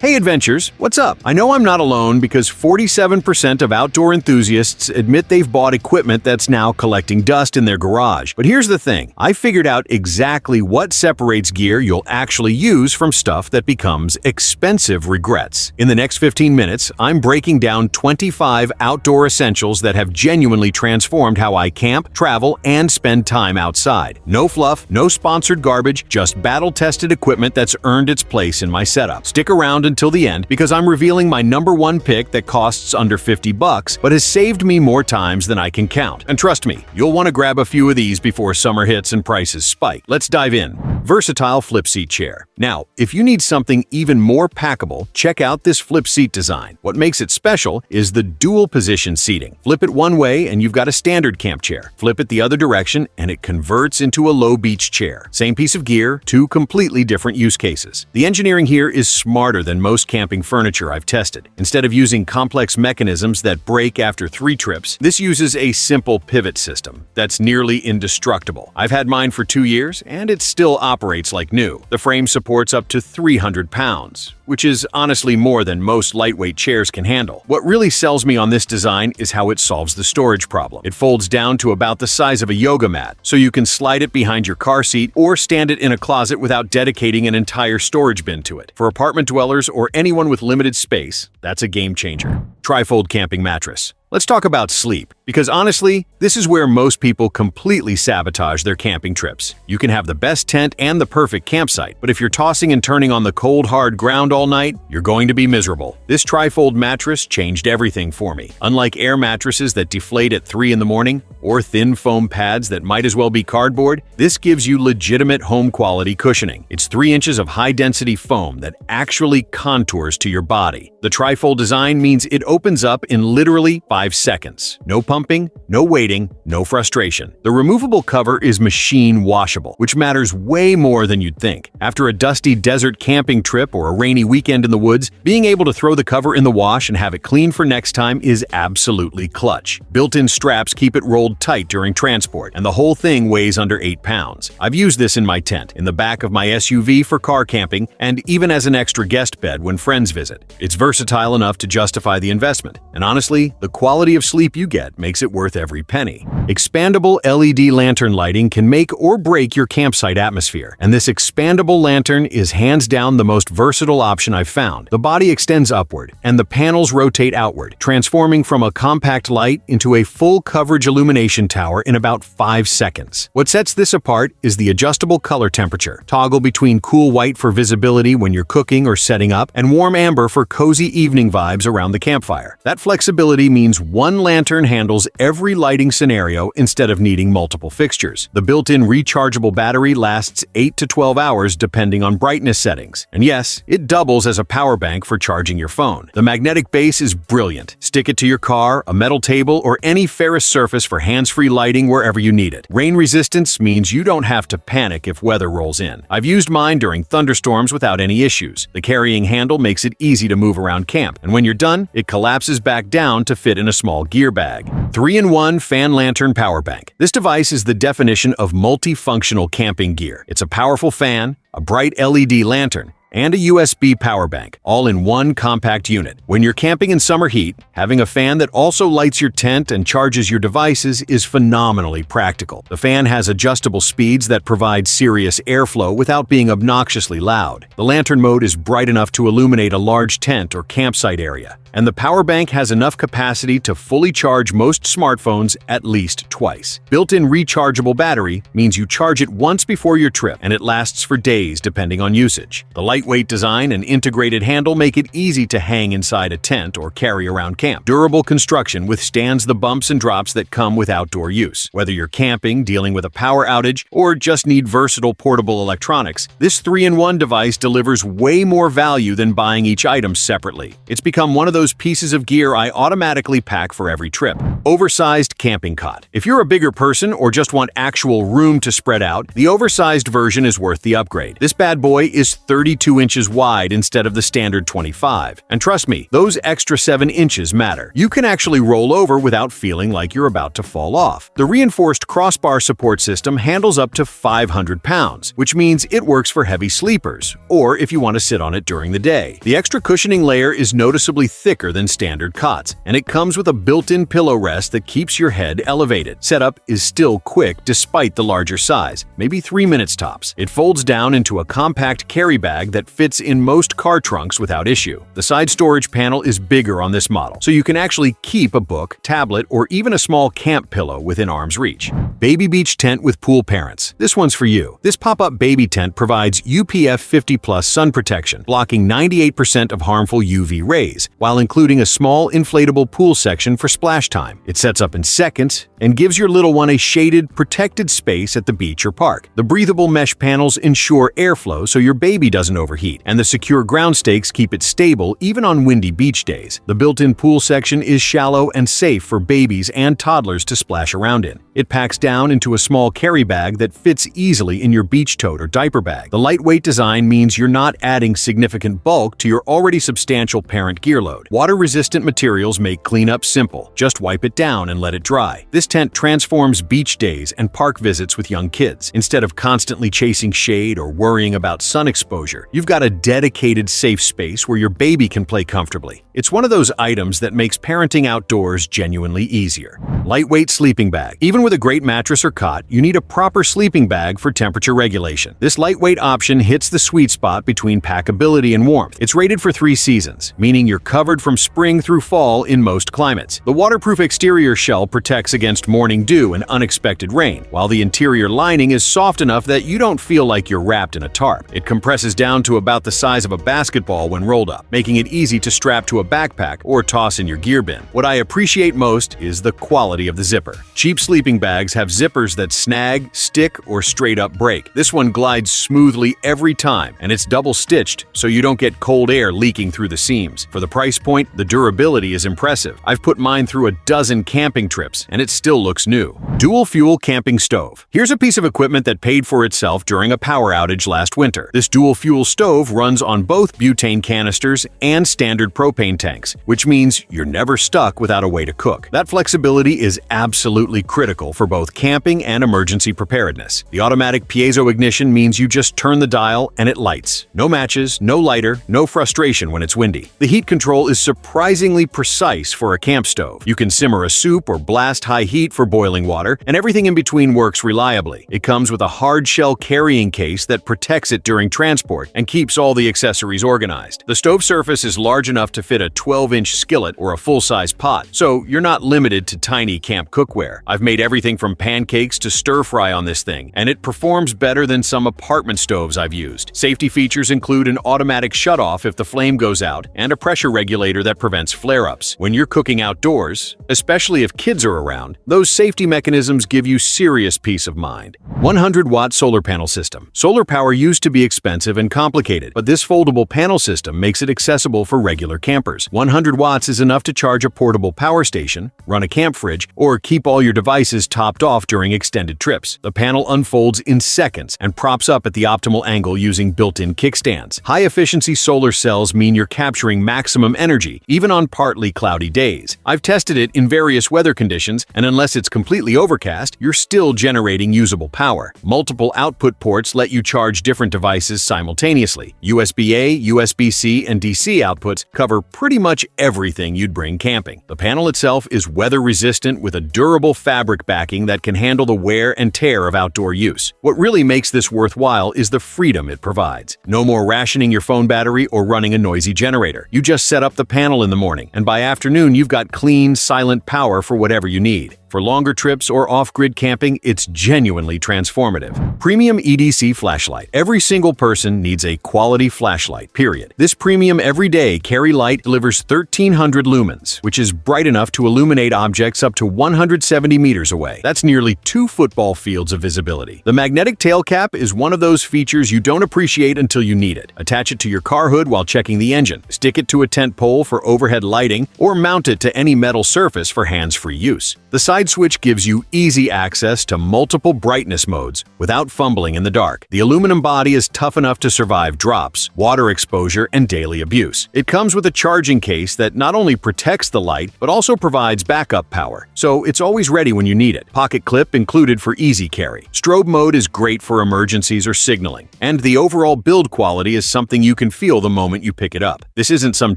Hey adventures, what's up? I know I'm not alone because 47% of outdoor enthusiasts admit they've bought equipment that's now collecting dust in their garage. But here's the thing, I figured out exactly what separates gear you'll actually use from stuff that becomes expensive regrets. In the next 15 minutes, I'm breaking down 25 outdoor essentials that have genuinely transformed how I camp, travel, and spend time outside. No fluff, no sponsored garbage, just battle-tested equipment that's earned its place in my setup. Stick around until the end because I'm revealing my number one pick that costs under $50 but has saved me more times than I can count. And trust me, you'll want to grab a few of these before summer hits and prices spike. Let's dive in. Versatile flip seat chair. Now, if you need something even more packable, check out this flip seat design. What makes it special is the dual position seating. Flip it one way and you've got a standard camp chair. Flip it the other direction and it converts into a low beach chair. Same piece of gear, two completely different use cases. The engineering here is smarter than most camping furniture I've tested. Instead of using complex mechanisms that break after 3 trips, this uses a simple pivot system that's nearly indestructible. I've had mine for 2 years and it still operates like new. The frame supports up to 300 pounds, which is honestly more than most lightweight chairs can handle. What really sells me on this design is how it solves the storage problem. It folds down to about the size of a yoga mat, so you can slide it behind your car seat or stand it in a closet without dedicating an entire storage bin to it. For apartment dwellers or anyone with limited space, that's a game changer. Trifold camping mattress. Let's talk about sleep, because honestly, this is where most people completely sabotage their camping trips. You can have the best tent and the perfect campsite, but if you're tossing and turning on the cold, hard ground all night, you're going to be miserable. This trifold mattress changed everything for me. Unlike air mattresses that deflate at 3 in the morning, or thin foam pads that might as well be cardboard, this gives you legitimate home-quality cushioning. It's 3 inches of high-density foam that actually contours to your body. The trifold design means it opens up in literally 5 seconds. No pumping, no waiting, no frustration. The removable cover is machine washable, which matters way more than you'd think. After a dusty desert camping trip or a rainy weekend in the woods, being able to throw the cover in the wash and have it clean for next time is absolutely clutch. Built-in straps keep it rolled tight during transport, and the whole thing weighs under 8 pounds. I've used this in my tent, in the back of my SUV for car camping, and even as an extra guest bed when friends visit. It's versatile enough to justify the investment, and honestly, the quality of sleep you get makes it worth every penny. Expandable LED lantern lighting can make or break your campsite atmosphere, and this expandable lantern is hands down the most versatile option I've found. The body extends upward, and the panels rotate outward, transforming from a compact light into a full coverage illumination tower in about 5 seconds. What sets this apart is the adjustable color temperature. Toggle between cool white for visibility when you're cooking or setting up, and warm amber for cozy evening vibes around the campfire. That flexibility means one lantern handles every lighting scenario instead of needing multiple fixtures. The built-in rechargeable battery lasts 8 to 12 hours depending on brightness settings. And yes, it doubles as a power bank for charging your phone. The magnetic base is brilliant. Stick it to your car, a metal table, or any ferrous surface for hands-free lighting wherever you need it. Rain resistance means you don't have to panic if weather rolls in. I've used mine during thunderstorms without any issues. The carrying handle makes it easy to move around camp, and when you're done, it collapses back down to fit in a small gear bag. 3-in-1 fan lantern power bank. This device is the definition of multifunctional camping gear. It's a powerful fan, a bright LED lantern, and a USB power bank, all in one compact unit. When you're camping in summer heat, having a fan that also lights your tent and charges your devices is phenomenally practical. The fan has adjustable speeds that provide serious airflow without being obnoxiously loud. The lantern mode is bright enough to illuminate a large tent or campsite area, and the power bank has enough capacity to fully charge most smartphones at least twice. Built-in rechargeable battery means you charge it once before your trip, and it lasts for days depending on usage. The lightweight design and integrated handle make it easy to hang inside a tent or carry around camp. Durable construction withstands the bumps and drops that come with outdoor use. Whether you're camping, dealing with a power outage, or just need versatile portable electronics, this 3-in-1 device delivers way more value than buying each item separately. It's become one of those pieces of gear I automatically pack for every trip. Oversized camping cot. If you're a bigger person or just want actual room to spread out, the oversized version is worth the upgrade. This bad boy is 32 inches wide instead of the standard 25. And trust me, those extra 7 inches matter. You can actually roll over without feeling like you're about to fall off. The reinforced crossbar support system handles up to 500 pounds, which means it works for heavy sleepers, or if you want to sit on it during the day. The extra cushioning layer is noticeably thicker than standard cots, and it comes with a built-in pillow rest that keeps your head elevated. Setup is still quick despite the larger size, maybe 3 minutes tops. It folds down into a compact carry bag that fits in most car trunks without issue. The side storage panel is bigger on this model, so you can actually keep a book, tablet, or even a small camp pillow within arm's reach. Baby beach tent with pool parents. This one's for you. This pop-up baby tent provides UPF 50+ sun protection, blocking 98% of harmful UV rays, while including a small inflatable pool section for splash time. It sets up in seconds and gives your little one a shaded, protected space at the beach or park. The breathable mesh panels ensure airflow so your baby doesn't overheat, and the secure ground stakes keep it stable even on windy beach days. The built-in pool section is shallow and safe for babies and toddlers to splash around in. It packs down into a small carry bag that fits easily in your beach tote or diaper bag. The lightweight design means you're not adding significant bulk to your already substantial parent gear load. Water-resistant materials make cleanup simple. Just wipe it down and let it dry. This tent transforms beach days and park visits with young kids. Instead of constantly chasing shade or worrying about sun exposure, you've got a dedicated safe space where your baby can play comfortably. It's one of those items that makes parenting outdoors genuinely easier. Lightweight sleeping bag. Even with a great mattress or cot, you need a proper sleeping bag for temperature regulation. This lightweight option hits the sweet spot between packability and warmth. It's rated for 3 seasons, meaning you're covered from spring through fall in most climates. The waterproof exterior shell protects against morning dew and unexpected rain, while the interior lining is soft enough that you don't feel like you're wrapped in a tarp. It compresses down to about the size of a basketball when rolled up, making it easy to strap to a backpack or toss in your gear bin. What I appreciate most is the quality of the zipper. Cheap sleeping bags have zippers that snag, stick, or straight up break. This one glides smoothly every time, and it's double stitched so you don't get cold air leaking through the seams. For the price point, the durability is impressive. I've put mine through a dozen camping trips, and it still looks new. Dual fuel camping stove. Here's a piece of equipment that paid for itself during a power outage last winter. This dual fuel stove runs on both butane canisters and standard propane tanks, which means you're never stuck without a way to cook. That flexibility is absolutely critical for both camping and emergency preparedness. The automatic piezo ignition means you just turn the dial and it lights. No matches, no lighter, no frustration when it's windy. The heat control is surprisingly precise for a camp stove. You can simmer a soup or blast high heat for boiling water, and everything in between works reliably. It comes with a hard shell carrying case that protects it during transport and keeps all the accessories organized. The stove surface is large enough to fit a 12-inch skillet or a full-size pot, so you're not limited to tiny camp cookware. I've made everything from pancakes to stir-fry on this thing, and it performs better than some apartment stoves I've used. Safety features include an automatic shutoff if the flame goes out and a pressure regulator that prevents flare-ups. When you're cooking outdoors, especially if kids are around, those safety mechanisms give you serious peace of mind. 100-watt solar panel system. Solar power used to be expensive and complicated, but this foldable panel system makes it accessible for regular campers. 100 watts is enough to charge a portable power station, run a camp fridge, or keep all your devices topped off during extended trips. The panel unfolds in seconds and props up at the optimal angle using built-in kickstands. High-efficiency solar cells mean you're capturing maximum energy, even on partly cloudy days. I've tested it in various weather conditions, and unless it's completely overcast, you're still generating usable power. Multiple output ports let you charge different devices simultaneously. USB-A, USB-C, and DC outputs cover pretty much everything you'd bring camping. The panel itself is weather-resistant with a durable fabric backing that can handle the wear and tear of outdoor use. What really makes this worthwhile is the freedom it provides. No more rationing your phone battery or running a noisy generator. You just set up the panel in the morning, and by afternoon you've got clean, silent power for whatever you need. For longer trips or off-grid camping, it's genuinely transformative. Premium EDC flashlight. Every single person needs a quality flashlight, period. This premium everyday carry light delivers 1300 lumens, which is bright enough to illuminate objects up to 170 meters away. That's nearly 2 football fields of visibility. The magnetic tail cap is one of those features you don't appreciate until you need it. Attach it to your car hood while checking the engine, stick it to a tent pole for overhead lighting, or mount it to any metal surface for hands-free use. The side switch gives you easy access to multiple brightness modes without fumbling in the dark. The aluminum body is tough enough to survive drops, water exposure, and daily abuse. It comes with a charging case that not only protects the light, but also provides backup power, so it's always ready when you need it. Pocket clip included for easy carry. Strobe mode is great for emergencies or signaling, and the overall build quality is something you can feel the moment you pick it up. This isn't some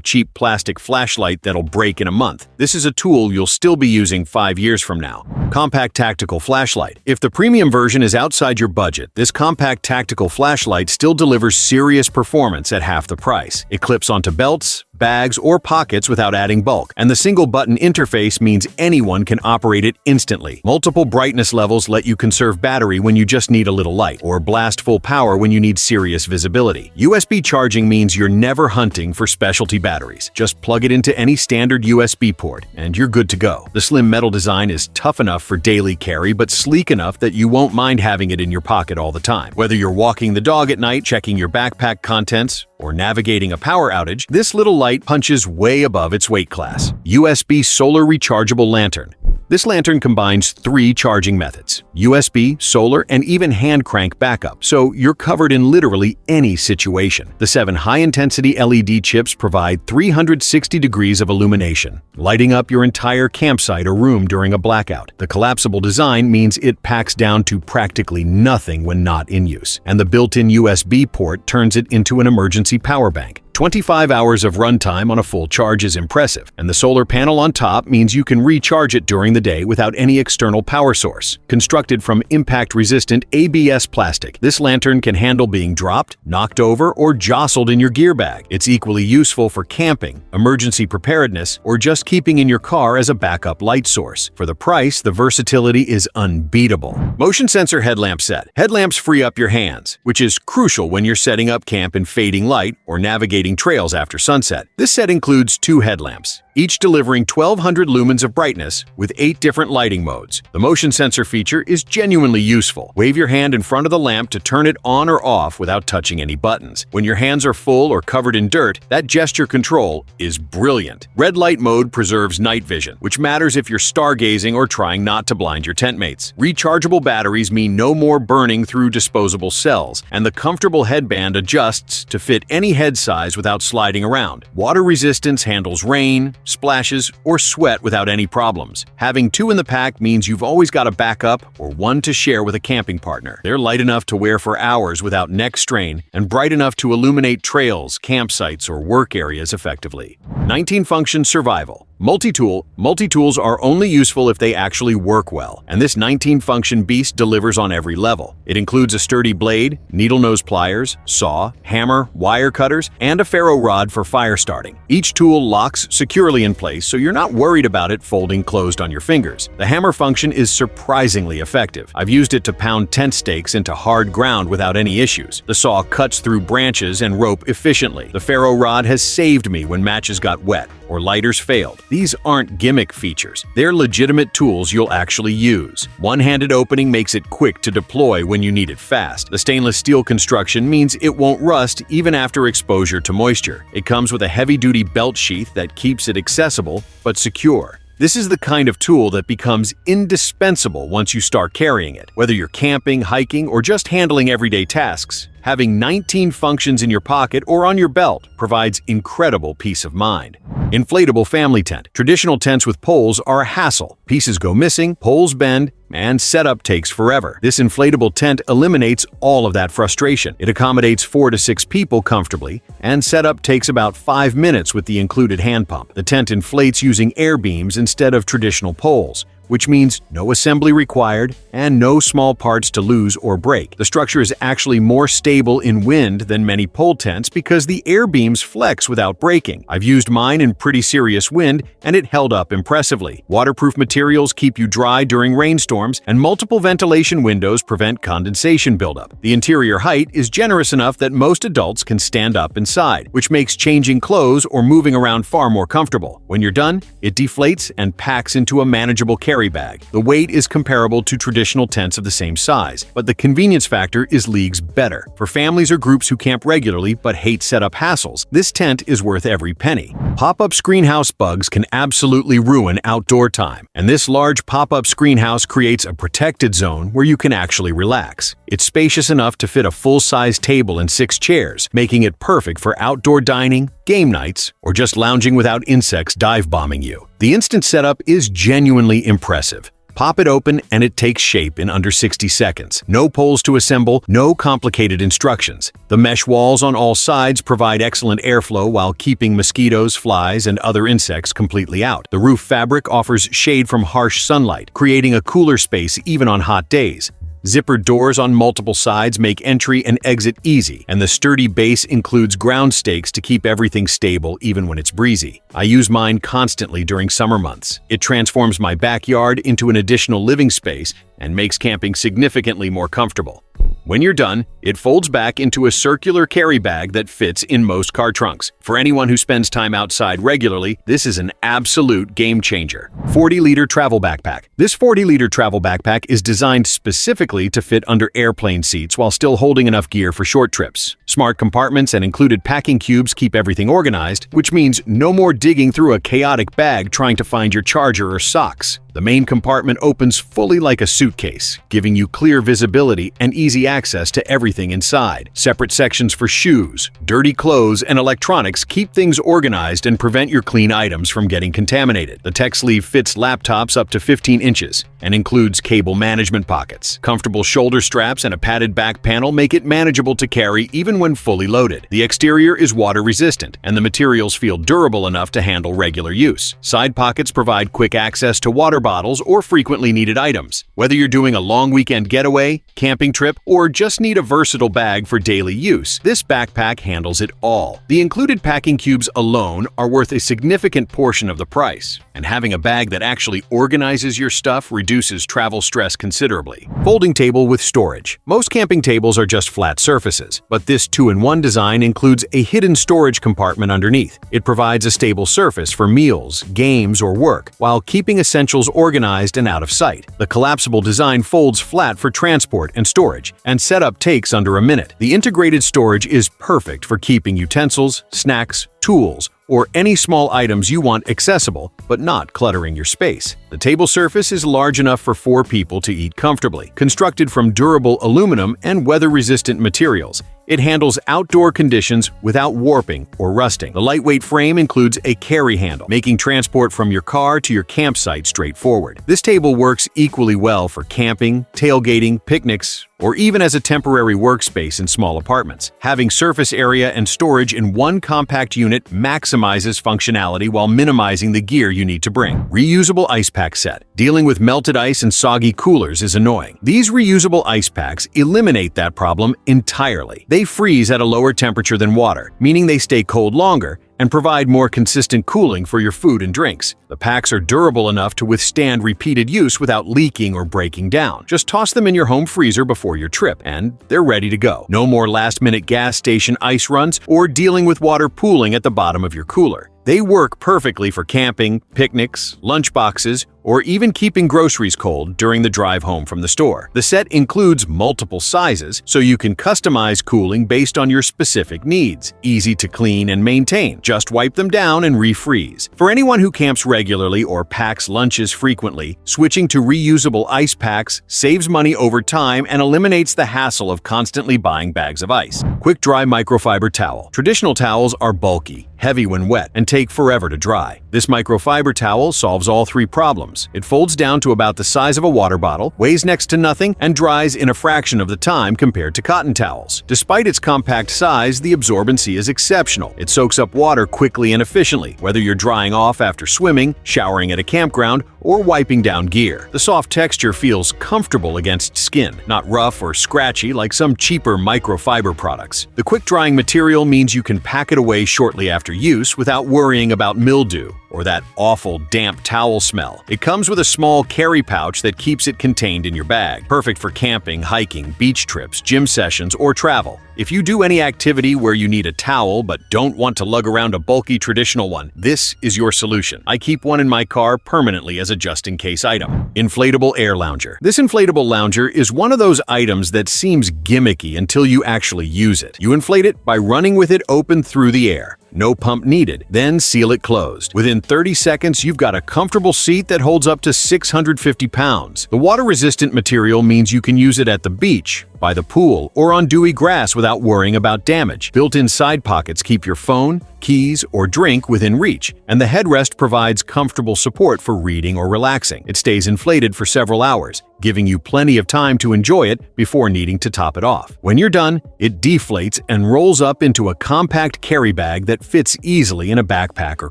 cheap plastic flashlight that'll break in a month. This is a tool you'll still be using 5 years from now. Compact tactical flashlight. If the premium version is outside your budget, this compact tactical flashlight still delivers serious performance at half the price. It clips onto belts, bags, or pockets without adding bulk, and the single-button interface means anyone can operate it instantly. Multiple brightness levels let you conserve battery when you just need a little light, or blast full power when you need serious visibility. USB charging means you're never hunting for specialty batteries. Just plug it into any standard USB port, and you're good to go. The slim metal design is tough enough for daily carry, but sleek enough that you won't mind having it in your pocket all the time. Whether you're walking the dog at night, checking your backpack contents, or navigating a power outage, this little light punches way above its weight class. USB solar rechargeable lantern. This lantern combines 3 charging methods: USB, solar, and even hand crank backup, so you're covered in literally any situation. The 7 high-intensity LED chips provide 360 degrees of illumination, lighting up your entire campsite or room during a blackout. The collapsible design means it packs down to practically nothing when not in use, and the built-in USB port turns it into an emergency power bank. 25 hours of runtime on a full charge is impressive, and the solar panel on top means you can recharge it during the day without any external power source. Constructed from impact-resistant ABS plastic, this lantern can handle being dropped, knocked over, or jostled in your gear bag. It's equally useful for camping, emergency preparedness, or just keeping in your car as a backup light source. For the price, the versatility is unbeatable. Motion sensor headlamp set. Headlamps free up your hands, which is crucial when you're setting up camp in fading light or navigating trails after sunset. This set includes 2 headlamps, each delivering 1200 lumens of brightness with 8 different lighting modes. The motion sensor feature is genuinely useful. Wave your hand in front of the lamp to turn it on or off without touching any buttons. When your hands are full or covered in dirt, that gesture control is brilliant. Red light mode preserves night vision, which matters if you're stargazing or trying not to blind your tent mates. Rechargeable batteries mean no more burning through disposable cells, and the comfortable headband adjusts to fit any head size without sliding around. Water resistance handles rain, splashes, or sweat without any problems. Having 2 in the pack means you've always got a backup or one to share with a camping partner. They're light enough to wear for hours without neck strain and bright enough to illuminate trails, campsites, or work areas effectively. 19-function survival. Multi-tools are only useful if they actually work well, and this 19-function beast delivers on every level. It includes a sturdy blade, needle nose pliers, saw, hammer, wire cutters, and a ferro rod for fire starting. Each tool locks securely in place, so you're not worried about it folding closed on your fingers. The hammer function is surprisingly effective. I've used it to pound tent stakes into hard ground without any issues. The saw cuts through branches and rope efficiently. The ferro rod has saved me when matches got wet or lighters failed. These aren't gimmick features. They're legitimate tools you'll actually use. One-handed opening makes it quick to deploy when you need it fast. The stainless steel construction means it won't rust even after exposure to moisture. It comes with a heavy-duty belt sheath that keeps it accessible but secure. This is the kind of tool that becomes indispensable once you start carrying it. Whether you're camping, hiking, or just handling everyday tasks, having 19 functions in your pocket or on your belt provides incredible peace of mind. Inflatable family tent. Traditional tents with poles are a hassle. Pieces go missing, poles bend, and setup takes forever. This inflatable tent eliminates all of that frustration. It accommodates 4 to 6 people comfortably, and setup takes about 5 minutes with the included hand pump. The tent inflates using air beams instead of traditional poles, which means no assembly required and no small parts to lose or break. The structure is actually more stable in wind than many pole tents because the air beams flex without breaking. I've used mine in pretty serious wind and it held up impressively. Waterproof materials keep you dry during rainstorms, and multiple ventilation windows prevent condensation buildup. The interior height is generous enough that most adults can stand up inside, which makes changing clothes or moving around far more comfortable. When you're done, it deflates and packs into a manageable carry bag. The weight is comparable to traditional tents of the same size, but the convenience factor is leagues better. For families or groups who camp regularly but hate setup hassles, this tent is worth every penny. Pop-up screenhouse bugs can absolutely ruin outdoor time, and this large pop-up screenhouse creates a protected zone where you can actually relax. It's spacious enough to fit a full-size table and 6 chairs, making it perfect for outdoor dining, game nights, or just lounging without insects dive-bombing you. The instant setup is genuinely impressive. Pop it open and it takes shape in under 60 seconds. No poles to assemble, no complicated instructions. The mesh walls on all sides provide excellent airflow while keeping mosquitoes, flies, and other insects completely out. The roof fabric offers shade from harsh sunlight, creating a cooler space even on hot days. Zippered doors on multiple sides make entry and exit easy, and the sturdy base includes ground stakes to keep everything stable even when it's breezy. I use mine constantly during summer months. It transforms my backyard into an additional living space and makes camping significantly more comfortable. When you're done, it folds back into a circular carry bag that fits in most car trunks. For anyone who spends time outside regularly, this is an absolute game changer. 40-liter travel backpack. This 40-liter travel backpack is designed specifically to fit under airplane seats while still holding enough gear for short trips. Smart compartments and included packing cubes keep everything organized, which means no more digging through a chaotic bag trying to find your charger or socks. The main compartment opens fully like a suitcase, giving you clear visibility and easy access to everything inside. Separate sections for shoes, dirty clothes, and electronics keep things organized and prevent your clean items from getting contaminated. The tech sleeve fits laptops up to 15 inches and includes cable management pockets. Comfortable shoulder straps and a padded back panel make it manageable to carry even when fully loaded. The exterior is water resistant, and the materials feel durable enough to handle regular use. Side pockets provide quick access to water bottles or frequently needed items. Whether you're doing a long weekend getaway, camping trip, or just need a versatile bag for daily use, this backpack handles it all. The included packing cubes alone are worth a significant portion of the price, and having a bag that actually organizes your stuff reduces travel stress considerably. Folding table with storage. Most camping tables are just flat surfaces, but this 2-in-1 design includes a hidden storage compartment underneath. It provides a stable surface for meals, games, or work, while keeping essentials organized and out of sight. The collapsible design folds flat for transport and storage, and setup takes under a minute. The integrated storage is perfect for keeping utensils, snacks, tools, or any small items you want accessible but not cluttering your space. The table surface is large enough for 4 people to eat comfortably. Constructed from durable aluminum and weather-resistant materials, it handles outdoor conditions without warping or rusting. The lightweight frame includes a carry handle, making transport from your car to your campsite straightforward. This table works equally well for camping, tailgating, picnics, or even as a temporary workspace in small apartments. Having surface area and storage in one compact unit maximizes functionality while minimizing the gear you need to bring. Reusable ice pack set. Dealing with melted ice and soggy coolers is annoying. These reusable ice packs eliminate that problem entirely. They freeze at a lower temperature than water, meaning they stay cold longer and provide more consistent cooling for your food and drinks. The packs are durable enough to withstand repeated use without leaking or breaking down. Just toss them in your home freezer before your trip, and they're ready to go. No more last-minute gas station ice runs or dealing with water pooling at the bottom of your cooler. They work perfectly for camping, picnics, lunch boxes, or even keeping groceries cold during the drive home from the store. The set includes multiple sizes, so you can customize cooling based on your specific needs. Easy to clean and maintain. Just wipe them down and refreeze. For anyone who camps regularly or packs lunches frequently, switching to reusable ice packs saves money over time and eliminates the hassle of constantly buying bags of ice. Quick dry microfiber towel. Traditional towels are bulky, heavy when wet, and take forever to dry. This microfiber towel solves all 3 problems. problems. It folds down to about the size of a water bottle, weighs next to nothing, and dries in a fraction of the time compared to cotton towels. Despite its compact size, the absorbency is exceptional. It soaks up water quickly and efficiently, whether you're drying off after swimming, showering at a campground, or wiping down gear. The soft texture feels comfortable against skin, not rough or scratchy like some cheaper microfiber products. The quick-drying material means you can pack it away shortly after use without worrying about mildew or that awful damp towel smell. It comes with a small carry pouch that keeps it contained in your bag, perfect for camping, hiking, beach trips, gym sessions, or travel. If you do any activity where you need a towel but don't want to lug around a bulky traditional one, this is your solution. I keep one in my car permanently as a just-in-case item. Inflatable air lounger. This inflatable lounger is one of those items that seems gimmicky until you actually use it. You inflate it by running with it open through the air. No pump needed. Then seal it closed. Within 30 seconds, you've got a comfortable seat that holds up to 650 pounds. The water-resistant material means you can use it at the beach, by the pool, or on dewy grass without worrying about damage. Built-in side pockets keep your phone, keys, or drink within reach, and the headrest provides comfortable support for reading or relaxing. It stays inflated for several hours, giving you plenty of time to enjoy it before needing to top it off. When you're done, it deflates and rolls up into a compact carry bag that fits easily in a backpack or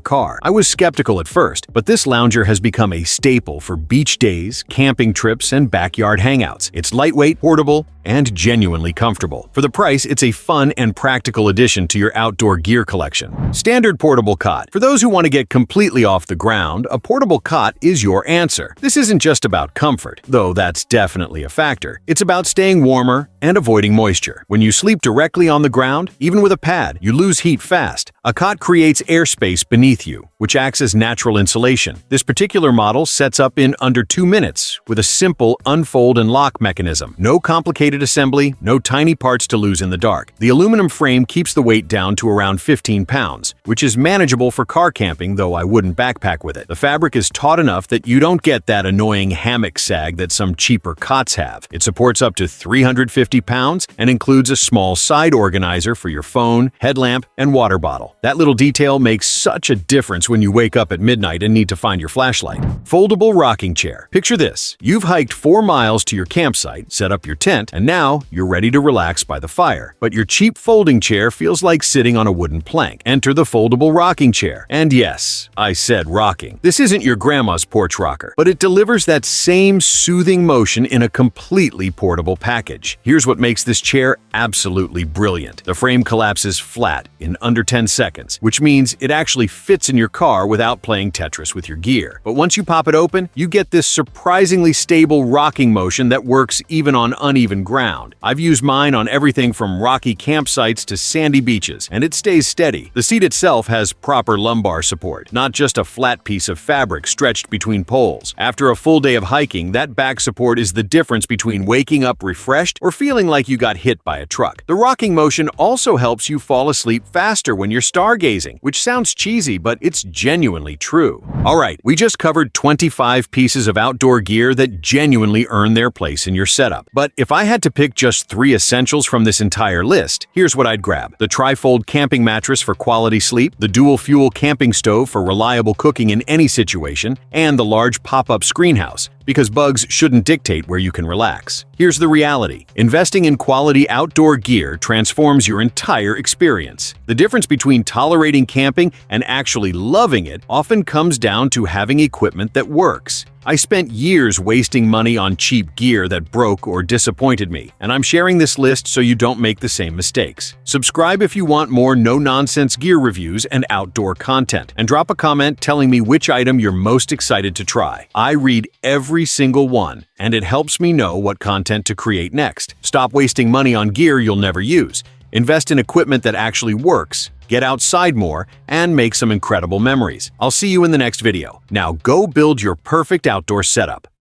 car. I was skeptical at first, but this lounger has become a staple for beach days, camping trips, and backyard hangouts. It's lightweight, portable, and genuinely comfortable. For the price, it's a fun and practical addition to your outdoor gear collection. Standard portable cot. For those who want to get completely off the ground, a portable cot is your answer. This isn't just about comfort, though that's definitely a factor. It's about staying warmer and avoiding moisture. When you sleep directly on the ground, even with a pad, you lose heat fast. A cot creates airspace beneath you, which acts as natural insulation. This particular model sets up in under 2 minutes with a simple unfold and lock mechanism. No complicated assembly, no tiny parts to lose in the dark. The aluminum frame keeps the weight down to around 15 pounds, which is manageable for car camping, though I wouldn't backpack with it. The fabric is taut enough that you don't get that annoying hammock sag that some cheaper cots have. It supports up to 350 pounds and includes a small side organizer for your phone, headlamp, and water bottle. That little detail makes such a difference when you wake up at midnight and need to find your flashlight. Foldable rocking chair. Picture this. You've hiked 4 miles to your campsite, set up your tent, and now you're ready to relax by the fire. But your cheap folding chair feels like sitting on a wooden plank. Enter the foldable rocking chair. And yes, I said rocking. This isn't your grandma's porch rocker, but it delivers that same soothing motion in a completely portable package. Here's what makes this chair absolutely brilliant. The frame collapses flat in under 10 seconds, which means it actually fits in your car without playing Tetris with your gear. But once you pop it open, you get this surprisingly stable rocking motion that works even on uneven ground. I've used mine on everything from rocky campsites to sandy beaches, and it stays steady. The seat itself has proper lumbar support, not just a flat piece of fabric stretched between poles. After a full day of hiking, that back support is the difference between waking up refreshed or feeling like you got hit by a truck. The rocking motion also helps you fall asleep faster when you're stargazing, which sounds cheesy, but it's genuinely true. Alright, we just covered 25 pieces of outdoor gear that genuinely earn their place in your setup. But if I had to pick just 3 essentials from this entire list, here's what I'd grab. The tri-fold camping mattress for quality sleep, the dual-fuel camping stove for reliable cooking in any situation, and the large pop-up screenhouse, because bugs shouldn't dictate where you can relax. Here's the reality. Investing in quality outdoor gear transforms your entire experience. The difference between tolerating camping and actually loving it often comes down to having equipment that works. I spent years wasting money on cheap gear that broke or disappointed me, and I'm sharing this list so you don't make the same mistakes. Subscribe if you want more no-nonsense gear reviews and outdoor content, and drop a comment telling me which item you're most excited to try. I read every single one, and it helps me know what content to create next. Stop wasting money on gear you'll never use. Invest in equipment that actually works, get outside more, and make some incredible memories. I'll see you in the next video. Now go build your perfect outdoor setup.